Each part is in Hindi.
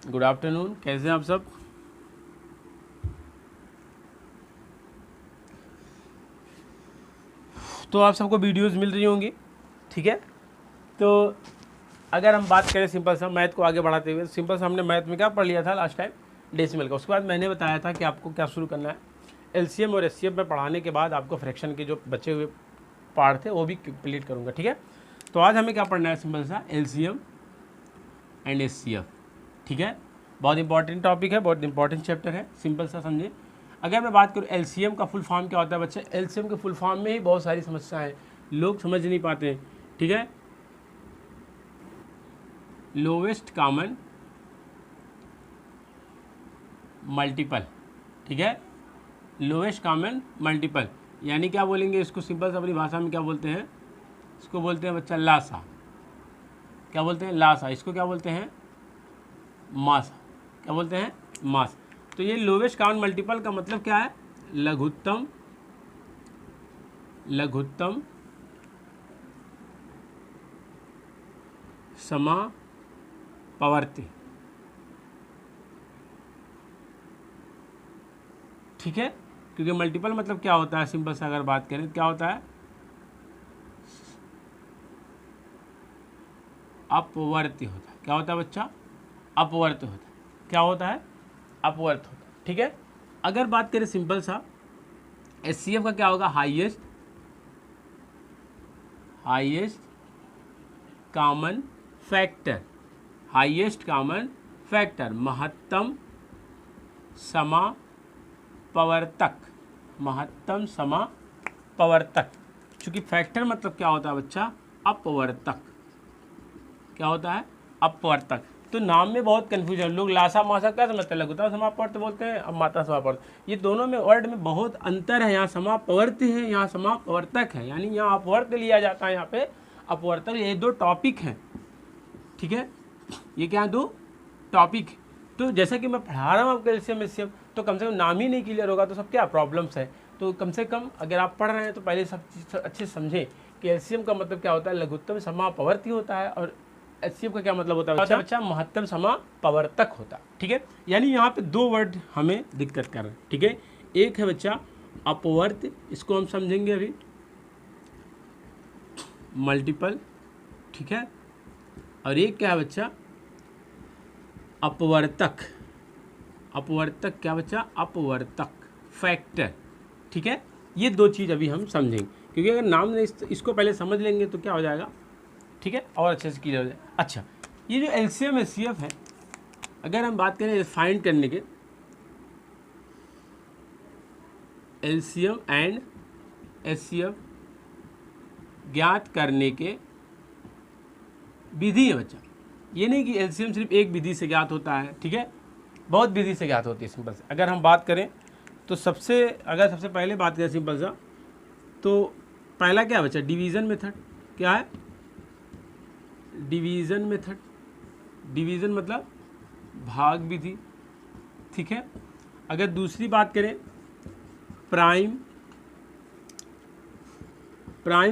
गुड आफ्टरनून, कैसे हैं आप सब? तो आप सबको वीडियोस मिल रही होंगी, ठीक है। तो अगर हम बात करें सिंपल सा मैथ को आगे बढ़ाते हुए, सिंपल सा हमने मैथ में क्या पढ़ लिया था लास्ट टाइम, डेसिमल का। उसके बाद मैंने बताया था कि आपको क्या शुरू करना है, एलसीएम और एचसीएफ में पढ़ाने के बाद आपको फ्रैक्शन के जो बचे हुए पार्ट थे वो भी कंप्लीट करूँगा, ठीक है। तो आज हमें क्या पढ़ना है, सिंपल सा एलसीएम एंड एचसीएफ, ठीक है। बहुत इंपॉर्टेंट टॉपिक है, बहुत इंपॉर्टेंट चैप्टर है, सिंपल सा समझे। अगर मैं बात करूँ एलसीएम का फुल फॉर्म क्या होता है बच्चे, एलसीएम के फुल फॉर्म में ही बहुत सारी समस्याएं लोग समझ नहीं पाते हैं, ठीक है। लोवेस्ट कॉमन मल्टीपल, ठीक है। लोवेस्ट कॉमन मल्टीपल यानी क्या बोलेंगे इसको, सिंपल सा अपनी भाषा में क्या बोलते हैं, इसको बोलते हैं बच्चा लासा। क्या बोलते हैं? लासा। इसको क्या बोलते हैं? मास। क्या बोलते हैं? मास। तो ये लोवेस्ट कॉमन मल्टीपल का मतलब क्या है, लघुत्तम समापवर्ती, ठीक है। क्योंकि मल्टीपल मतलब क्या होता है, सिंपल से अगर बात करें क्या होता है, अपवर्ती होता है। क्या होता है बच्चा? अपवर्त होता है। क्या होता है? अपवर्त होता है, ठीक है। अगर बात करें सिंपल सा एचसीएफ का क्या होगा, highest common factor, highest common factor, महत्तम समापवर्तक। चूंकि फैक्टर मतलब क्या होता है बच्चा, अपवर्तक। क्या होता है? अपवर्तक। तो नाम में बहुत कन्फ्यूजन, लोग लासा मासा क्या समझते हैं, लघुत्तम समापवर्त बोलते हैं, अब मात्रा समापवर्त। ये दोनों में वर्ड में बहुत अंतर है, यहाँ समापवर्त है, यहाँ समापवर्तक है, यानी यहाँ अपवर्त लिया जाता है, यहाँ पे अपवर्तक। ये दो टॉपिक हैं, ठीक है। ये क्या है? दो टॉपिक। तो जैसा कि मैं पढ़ा रहा हूँ आपको एलसीएम एचसीएफ, तो कम से कम नाम ही नहीं क्लियर होगा तो सब क्या प्रॉब्लम्स है। तो कम से कम अगर आप पढ़ रहे हैं तो पहले सब चीज़ अच्छे से समझें कि एलसीएम का मतलब क्या होता है, लघुत्तम समापवर्ती होता है, और एचसीएफ का क्या मतलब होता है बच्चा, महत्तम समापवर्तक होता है, ठीक है। यानी यहाँ पे दो वर्ड हमें दिक्कत कर रहे हैं, ठीक है। एक है बच्चा अपवर्त, इसको हम समझेंगे अभी, मल्टीपल, ठीक है। और एक क्या है बच्चा, अपवर्तक। अपवर्तक क्या बच्चा? अपवर्तक फैक्टर, ठीक है। ये दो चीज़ अभी हम समझेंगे, क्योंकि अगर नाम ने इसको पहले समझ लेंगे तो क्या हो जाएगा, ठीक है, और अच्छे से क्लियर हो जाए। अच्छा, ये जो एलसीएम एचसीएफ है, अगर हम बात करें फाइंड करने के, एलसीएम एंड एचसीएफ ज्ञात करने के विधि है बच्चा। ये नहीं कि एलसीएम सिर्फ एक विधि से ज्ञात होता है, ठीक है, बहुत विधि से ज्ञात होती है। सिंपल से अगर हम बात करें तो सबसे पहले बात करें सिंपल सा, तो पहला क्या है बच्चा, डिवीज़न मेथड। क्या है? Division method. डिवीज़न मतलब भाग विधि, ठीक है। अगर दूसरी बात करें प्राइम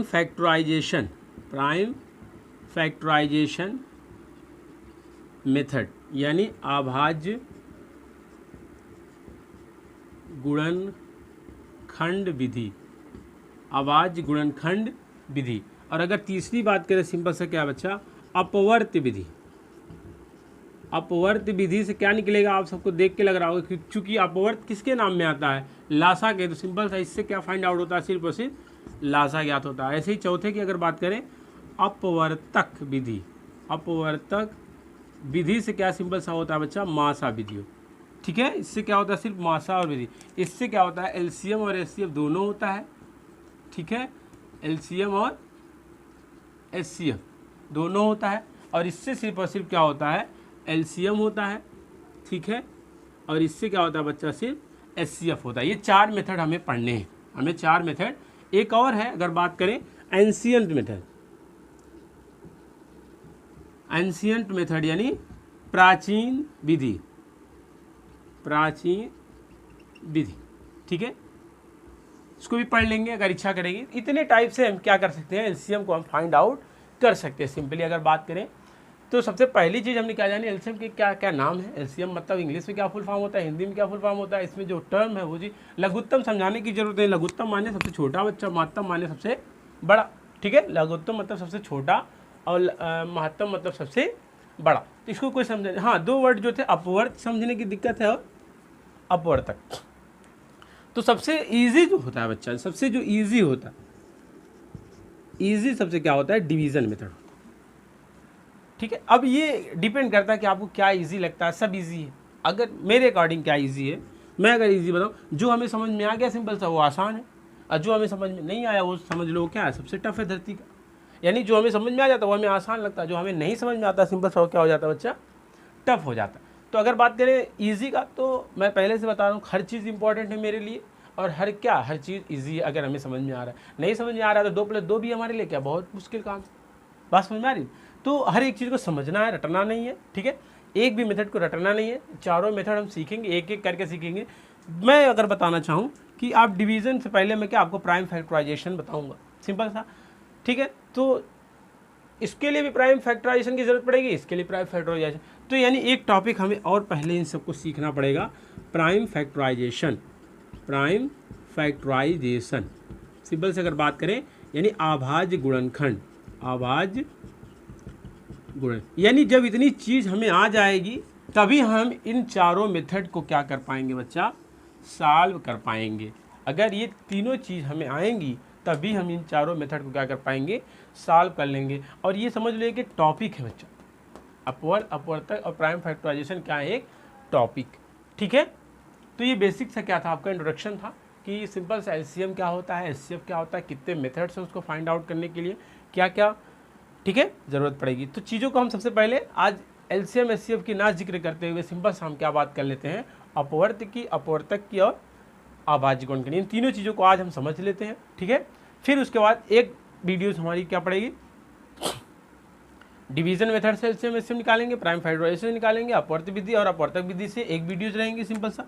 फैक्टराइजेशन मेथड, यानी अभाज्य गुणनखंड विधि, अभाज्य गुणनखंड विधि। और अगर तीसरी बात करें सिंपल से क्या बच्चा, अपवर्त विधि। अपवर्त विधि से क्या निकलेगा, आप सबको देख के लग रहा होगा, क्योंकि अपवर्त किसके नाम में आता है, लासा के। तो सिंपल सा इससे क्या फाइंड आउट होता है, सिर्फ और सिर्फ लासा ज्ञात होता है। ऐसे ही चौथे की अगर बात करें, अपवर्तक विधि। अपवर्तक विधि से क्या सिंपल सा होता है बच्चा, मासा विधि, ठीक है। इससे क्या होता है, सिर्फ मासा और विधि। इससे क्या होता है, एलसीएम और एचसीएफ दोनों होता है, ठीक है। एलसीएम और एचसीएफ दोनों होता है, और इससे सिर्फ और सिर्फ क्या होता है, एलसीएम होता है, ठीक है। और इससे क्या होता है बच्चा, सिर्फ एचसीएफ होता है। ये चार मेथड हमें पढ़ने हैं, हमें चार मेथड। एक और है अगर बात करें एंशिएंट मेथड। एंशिएंट मेथड यानी प्राचीन विधि, ठीक है। इसको भी पढ़ लेंगे अगर इच्छा करेगी। इतने टाइप से हम क्या कर सकते हैं, एलसीएम को हम फाइंड आउट कर सकते हैं। सिंपली अगर बात करें तो सबसे पहली चीज़ हमने क्या जानी, एलसीएम के क्या क्या नाम है, एलसीएम मतलब इंग्लिश में क्या फुल फॉर्म होता है, हिंदी में क्या फुल फॉर्म होता है, इसमें जो टर्म है वो जी लघुत्तम समझाने की जरूरत है। लघुत्तम माने सबसे छोटा बच्चा, महत्तम माने सबसे बड़ा, ठीक है। लघुत्तम मतलब सबसे छोटा और महत्तम मतलब सबसे बड़ा। तो इसको कोई समझे, हाँ 2 वर्ड जो थे अपवर्त समझने की दिक्कत है और अपवर्तक। तो सबसे ईजी जो होता है बच्चा, सबसे जो ईजी होता है, ईजी सबसे क्या होता है, डिवीज़न मेथड, ठीक है। अब ये डिपेंड करता है कि आपको क्या इजी लगता है, सब इजी है। अगर मेरे अकॉर्डिंग क्या इजी है, मैं अगर इजी बताऊँ, जो हमें समझ में आ गया सिंपल सा वो आसान है, और जो हमें समझ में नहीं आया वो समझ लो क्या है, सबसे टफ है धरती का। यानी जो हमें समझ में आ जाता है वो हमें आसान लगता है, जो हमें नहीं समझ में आता सिंपल सा वो क्या हो जाता है बच्चा, टफ हो जाता है। तो अगर बात करें ईजी का, तो मैं पहले से बता रहा हूँ हर चीज़ इंपॉर्टेंट है मेरे लिए, और हर चीज़ ईजी है अगर हमें समझ में आ रहा है। नहीं समझ में आ रहा है तो 2+2 भी हमारे लिए क्या बहुत मुश्किल काम है। बात समझ में आ रही। तो हर एक चीज़ को समझना है, रटना नहीं है, ठीक है। एक भी मेथड को रटना नहीं है, चारों मेथड हम सीखेंगे, एक एक करके सीखेंगे। मैं अगर बताना चाहूँ कि आप डिवीज़न से पहले मैं क्या आपको प्राइम फैक्टराइजेशन बताऊँगा, सिंपल सा, ठीक है। तो इसके लिए भी प्राइम फैक्टराइजेशन की ज़रूरत पड़ेगी, इसके लिए प्राइम फैक्टराइजेशन। तो यानी एक टॉपिक हमें और पहले इन सबको सीखना पड़ेगा, prime factorization. Prime factorization simple से अगर बात करें यानी आभाज्य गुणनखंड, आभाज्य गुणन, यानी जब इतनी चीज़ हमें आ जाएगी तभी हम इन चारों मेथड को क्या कर पाएंगे बच्चा, सॉल्व कर पाएंगे। अगर ये तीनों चीज़ हमें आएंगी तभी हम इन चारों मेथड को क्या कर पाएंगे, सॉल्व कर लेंगे। और ये समझ लो कि टॉपिक है बच्चा, अपवर्त, अपवर्तक और प्राइम फैक्टराइजेशन क्या है, एक टॉपिक, ठीक है। तो ये बेसिक सा क्या था, आपका इंट्रोडक्शन था कि सिंपल सा एलसीएम क्या होता है, एचसीएफ क्या होता है, कितने मेथड्स हैं उसको फाइंड आउट करने के लिए क्या क्या, ठीक है, ज़रूरत पड़ेगी। तो चीज़ों को हम सबसे पहले आज एलसीएम एचसीएफ की ना जिक्र करते हुए सिंपल सा हम क्या बात कर लेते हैं, अपवर्त की, अपवर्तक की और आभाज्य गुणन की। इन तीनों चीज़ों को आज हम समझ लेते हैं, ठीक है। फिर उसके बाद एक वीडियोस हमारी क्या पड़ेगी, डिवीजन मेथड से एलसीएम एचसीएफ निकालेंगे, प्राइम फैक्टराइजेशन निकालेंगे, अपवर्त विधि और अपवर्तक विधि से एक वीडियोज रहेंगी सिंपल सा,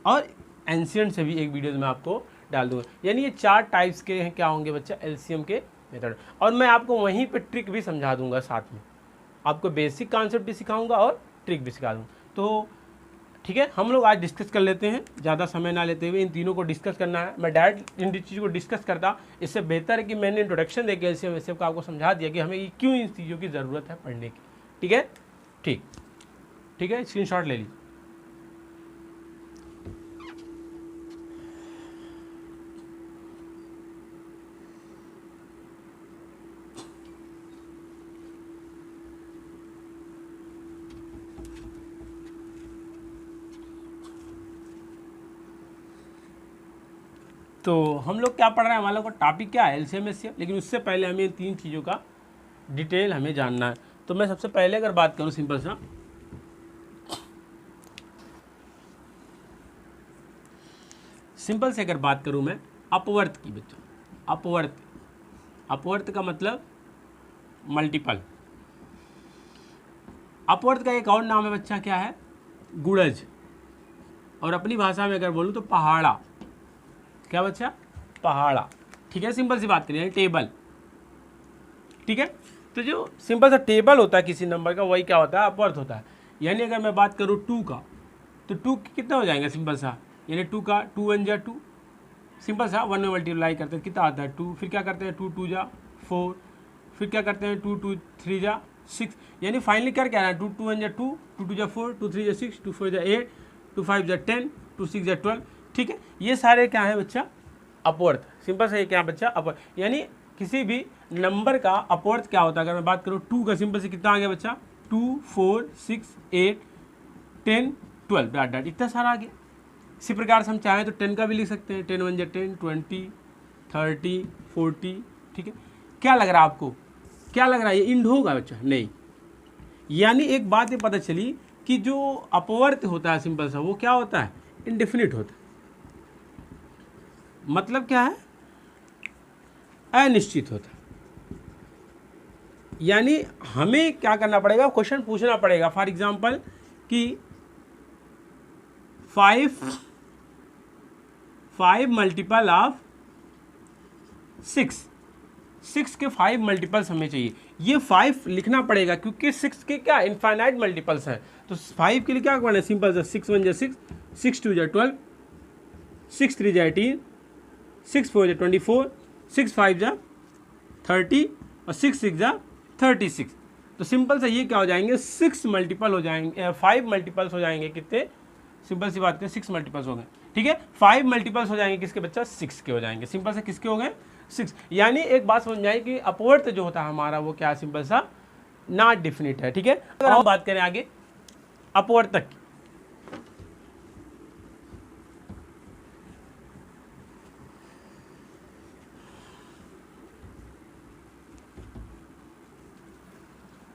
और एंशिएंट से भी एक वीडियोज में आपको डाल दूंगा। यानी ये 4 टाइप्स के हैं क्या होंगे बच्चा, एलसीएम के मेथड। और मैं आपको वहीं पे ट्रिक भी समझा दूंगा, साथ में आपको बेसिक कॉन्सेप्ट भी सिखाऊंगा और ट्रिक भी सिखा दूँगा। तो ठीक है, हम लोग आज डिस्कस कर लेते हैं, ज़्यादा समय ना लेते हुए इन तीनों को डिस्कस करना है। मैं डायरेक्ट इन चीज़ों को डिस्कस करता, इससे बेहतर है कि मैंने इंट्रोडक्शन देके एलसीएम एचसीएफ का आपको समझा दिया कि हमें क्यों इन चीज़ों की ज़रूरत है पढ़ने की, ठीक है। ठीक है, स्क्रीनशॉट ले लीजिए। तो हम लोग क्या पढ़ रहे हैं, हमारे को टॉपिक क्या है, एलसीएम एचसीएफ, लेकिन उससे पहले हमें 3 चीज़ों का डिटेल हमें जानना है। तो मैं सबसे पहले अगर बात करूं सिंपल सा, से अगर बात करूं मैं अपवर्त की बच्चों, अपवर्त का मतलब मल्टीपल। अपवर्त का एक और नाम है बच्चा, क्या है, गुणज। और अपनी भाषा में अगर बोलूं तो पहाड़ा, क्या बच्चा, पहाड़ा, ठीक है। सिंपल सी बात करिए, टेबल, ठीक है। तो जो सिंपल सा टेबल होता है किसी नंबर का, वही क्या होता है, अपवर्त होता है। यानी अगर मैं बात करूँ 2 का, तो 2 कितना हो जाएगा, सिंपल सा, यानी 2 का 2 1 जा 2, सिंपल सा 1 में मल्टीप्लाई करते हैं कितना आता है 2, फिर क्या करते हैं 2 2 जा 4, फिर क्या करते हैं 2 2 3 जा 6, यानी फाइनली कर क्या रहा है 2 2 1 जा 2, 2 2 जा 4, 2 3 जा 6, 2 4 जा 8, 2 5 जा 10, 2 6 जा 12, ठीक है। ये सारे क्या है बच्चा, अपवर्त। सिंपल से क्या बच्चा, अपवर्त। यानी किसी भी नंबर का अपवर्त क्या होता है, अगर मैं बात करूँ 2 का, सिंपल से कितना आ गया बच्चा, 2 4 6 8 10 12 डॉट डॉट, इतना सारा आ गया। इसी प्रकार से हम चाहें तो 10 का भी लिख सकते हैं, 10 1 जा 10, 20 30 40, ठीक है। क्या लग रहा है आपको, क्या लग रहा है, ये इंड होगा बच्चा, नहीं। यानी एक बात ये पता चली कि जो अपवर्त होता है सिंपल सा, वो क्या होता है, इंडेफिनिट होता है। मतलब क्या है, अनिश्चित होता है। यानी हमें क्या करना पड़ेगा, क्वेश्चन पूछना पड़ेगा, फॉर एग्जांपल कि 5 मल्टीपल ऑफ 6, 6 के 5 मल्टीपल्स हमें चाहिए। ये 5 लिखना पड़ेगा क्योंकि 6 के क्या इनफाइनाइट मल्टीपल्स हैं। तो 5 के लिए क्या करना है, सिंपल सा 6 1 जा 6, 6 2 जा 12, 6 3 जा 18, 6 4 जा 24, 6 5 जा 30 और 6 6 जा 36। तो सिंपल सा ये क्या हो जाएंगे, 6 मल्टीपल हो जाएंगे, 5 मल्टीपल्स हो जाएंगे कितने, सिंपल सी बात करें 6 मल्टीपल्स हो गए, ठीक है। 5 मल्टीपल्स हो जाएंगे किसके बच्चा, 6 के हो जाएंगे। सिंपल से किसके हो गए, 6। यानी एक बात समझ में आई कि अपवर्त जो होता है हमारा वो क्या, सिंपल सा नॉट डेफिनिट है, ठीक है। अगर हम बात करें आगे अपवर्तक की,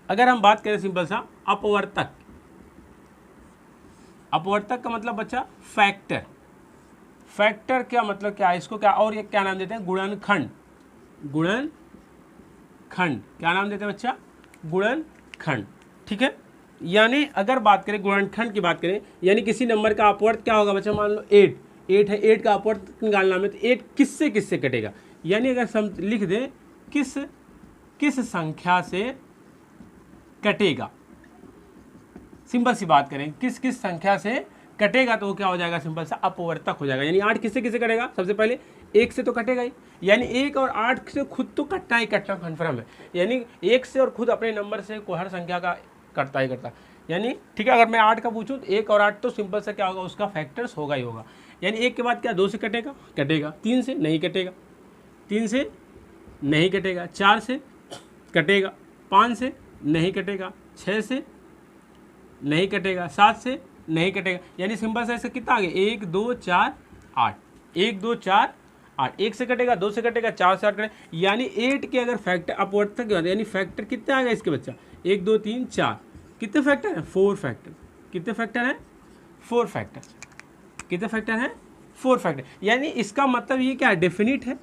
अगर हम बात करें सिंपल सा अपवर्तक, अपवर्तक का मतलब बच्चा फैक्टर। फैक्टर क्या मतलब क्या है, इसको क्या और ये क्या नाम देते हैं, गुणनखंड। गुणनखंड क्या नाम देते हैं बच्चा, गुणनखंड, ठीक है। यानी अगर बात करें गुणनखंड की बात करें, यानी किसी नंबर का अपवर्त क्या होगा बच्चा, मान लो 8 है, 8 का अपवर्त निकालना में, तो 8 किससे किससे कटेगा। यानी अगर हम लिख दें किस संख्या से कटेगा, सिंपल सी बात करें किस संख्या से कटेगा, तो वो क्या हो जाएगा, सिंपल सा अपवर्तक हो जाएगा। यानी 8 किससे किससे कटेगा, सबसे पहले 1 से तो कटेगा ही, यानी 1 और 8 से खुद तो कटना ही कटना कन्फर्म है। यानी 1 से और खुद अपने नंबर से कोई हर संख्या का करता ही करता, यानी ठीक है। अगर मैं 8 का पूछूँ तो 1 और 8 तो सिंपल सा क्या होगा, उसका फैक्टर्स होगा ही होगा। यानी 1 के बाद क्या 2 से कटेगा, 3 से नहीं कटेगा, 3 से नहीं कटेगा, 4 से कटेगा, 5 से नहीं कटेगा, 6 से नहीं कटेगा, 7 से नहीं कटेगा। यानी सिंपल सा ऐसे कितना आ गया, 1 2 4 8, 1 2 4 8, 1 से कटेगा, 2 से कटेगा, 4 से 8 कटेगा। यानी 8 के अगर फैक्टर अपवर्तक की बात, यानी फैक्टर कितने आ गए इसके बच्चा, 1 2 3 4, कितने फैक्टर हैं, 4 फैक्टर। कितने फैक्टर हैं, 4 फैक्टर। कितने फैक्टर हैं, 4 फैक्टर। यानी इसका मतलब ये क्या है, डेफिनिट है,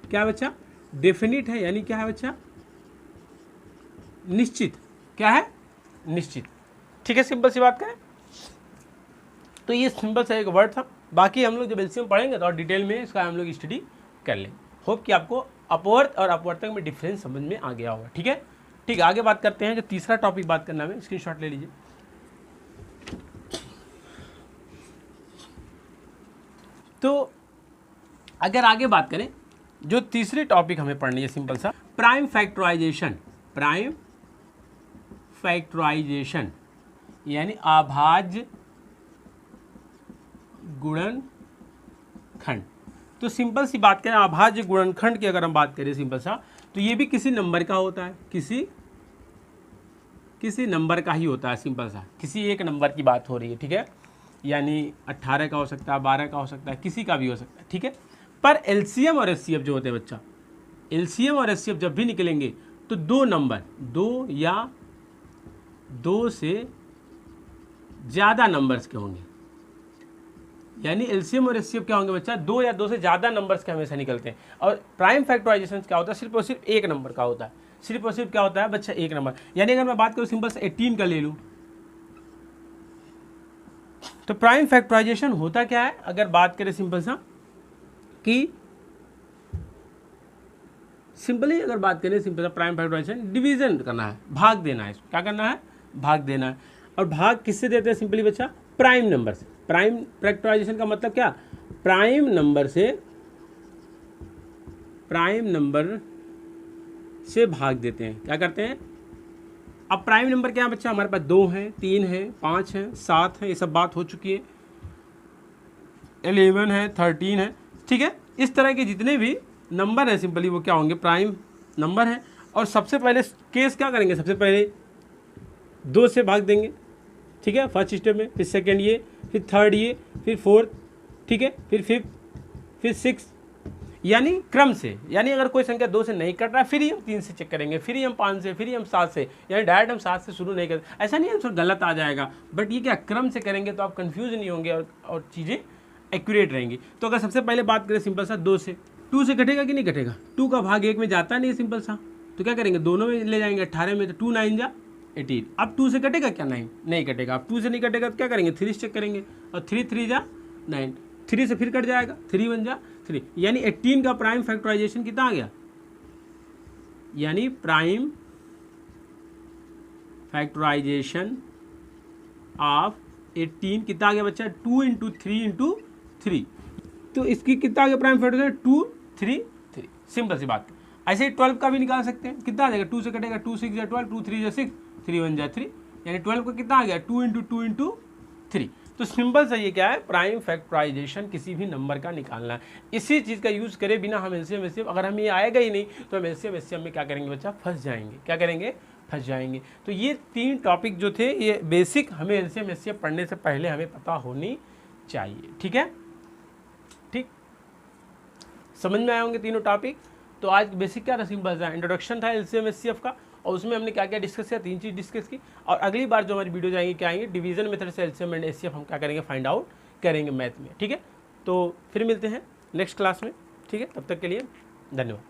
क्या बच्चा, डेफिनिट है। यानी क्या है बच्चा, निश्चित, क्या है, निश्चित, ठीक है। सिंपल सी बात करें तो ये सिंपल सा एक वर्ड था। बाकी हम लोग जब एलसीएम पढ़ेंगे तो और डिटेल में इसका हम लोग स्टडी कर लेंगे। होप कि आपको अपवर्त और अपवर्तक में डिफरेंस समझ में आ गया होगा, ठीक है। ठीक, आगे बात करते हैं, जो तीसरा टॉपिक बात करना है, स्क्रीनशॉट ले लीजिए। तो अगर आगे बात करें, जो तीसरी टॉपिक हमें पढ़नी है, सिंपल सा प्राइम फैक्टराइजेशन। प्राइम फैक्टराइजेशन यानी अभाज्य गुणनखंड। तो सिंपल सी बात करें, अभाज्य गुणनखंड की अगर हम बात करें सिंपल सा, तो ये भी किसी नंबर का होता है, किसी नंबर का ही होता है। सिंपल सा किसी एक नंबर की बात हो रही है, ठीक है। यानी 18 का हो सकता है, 12 का हो सकता है, किसी का भी हो सकता है, ठीक है। पर एलसीएम और एचसीएफ जो होते हैं बच्चा, एलसीएम और एचसीएफ जब भी निकलेंगे तो दो नंबर, 2 या 2 से ज़्यादा नंबर्स के होंगे। यानी एलसीएम और एचसीएफ क्या होंगे बच्चा, 2 या 2 से ज़्यादा नंबर्स के हमेशा निकलते हैं। और प्राइम फैक्टराइजेशन क्या होता है, सिर्फ और सिर्फ एक नंबर का होता है। सिर्फ और सिर्फ क्या होता है बच्चा, एक नंबर। यानी अगर मैं बात करूँ सिंपल से 18 का ले लूँ, तो प्राइम फैक्टराइजेशन होता क्या है, अगर बात करें सिंपल सा कि सिंपली अगर बात करें सिंपल सा प्राइम फैक्टराइजेशन, डिवीजन करना है, भाग देना है। क्या करना है, भाग देना है। और भाग किससे देते हैं, सिंपली बच्चा प्राइम नंबर से। प्राइम फैक्टराइजेशन का मतलब क्या, प्राइम नंबर से भाग देते हैं। क्या करते हैं, अब प्राइम नंबर क्या है बच्चा, हमारे पास 2 है, 3 है, 5 है, 7 है, ये सब बात हो चुकी है, 11 है, 13 है, ठीक है। इस तरह के जितने भी नंबर है सिंपली वो क्या होंगे, प्राइम नंबर है। और सबसे पहले केस क्या करेंगे, सबसे पहले 2 से भाग देंगे, ठीक है, फर्स्ट स्टेप में, फिर सेकंड ये, फिर थर्ड ये, फिर फोर्थ, ठीक है, फिर फिफ्थ, फिर सिक्स, यानी क्रम से। यानी अगर कोई संख्या 2 से नहीं कट रहा है, फिर ही हम 3 से चेक करेंगे, फिर ही हम 5 से, फिर ही हम 7 से, यानी डायरेक्ट हम 7 से शुरू नहीं करते। ऐसा नहीं है आंसर गलत आ जाएगा, बट ये क्या क्रम से करेंगे तो आप कंफ्यूज नहीं होंगे और चीज़ें एक्यूरेट रहेंगी। तो अगर सबसे पहले बात करें सिंपल सा 2 से कटेगा कि नहीं कटेगा, 2 का भाग 1 में जाता नहीं है सिंपल सा, तो क्या करेंगे, दोनों में ले जाएंगे, 18 में, तो 2 9 जा 18। अब 2 से कटेगा क्या, 9 नहीं कटेगा। अब 2 से नहीं कटेगा तो क्या करेंगे, 3 से चेक करेंगे, और 3 3 जा 9, 3 से फिर कट जाएगा, 3 1 जा 3। यानी 18 का प्राइम फैक्टराइजेशन कितना आ गया, यानी प्राइम फैक्टराइजेशन ऑफ 18 कितना आ गया बच्चा 2 × 3 × 3, तो इसकी कितना आ गया प्राइम फैक्टराइजेशन 2 3 3, सिंपल सी बात। ऐसे ही 12 का भी निकाल सकते हैं, कितना आ जाएगा 2 से कटेगा 2 6 12, 2 3 6, 3 1 3, यानी 12 का कितना आ गया 2 × 2 × 3। तो सिंपल सा ये क्या है, प्राइम फैक्टराइजेशन किसी भी नंबर का निकालना है। इसी चीज़ का यूज़ करे बिना हम एलसीएम एचसीएफ, अगर हमें ये आएगा ही नहीं तो हम एलसीएम एचसीएफ में क्या करेंगे बच्चा, फंस जाएंगे। क्या करेंगे, फंस जाएंगे। तो ये 3 टॉपिक जो थे ये बेसिक हमें एलसीएम एचसीएफ पढ़ने से पहले हमें पता होनी चाहिए। ठीक है, ठीक, समझ में आए होंगे तीनों टॉपिक। तो आज बेसिक क्या था, सिंपल सा इंट्रोडक्शन था एलसीएम एचसीएफ का, और उसमें हमने क्या क्या डिस्कस किया, 3 चीज़ डिस्कस की। और अगली बार जो हमारी वीडियो जाएंगे क्या आएंगे, डिवीजन मेथड से एलसीएम एंड एचसीएफ हम क्या करेंगे, फाइंड आउट करेंगे मैथ में। ठीक है, तो फिर मिलते हैं नेक्स्ट क्लास में। ठीक है, तब तक के लिए धन्यवाद।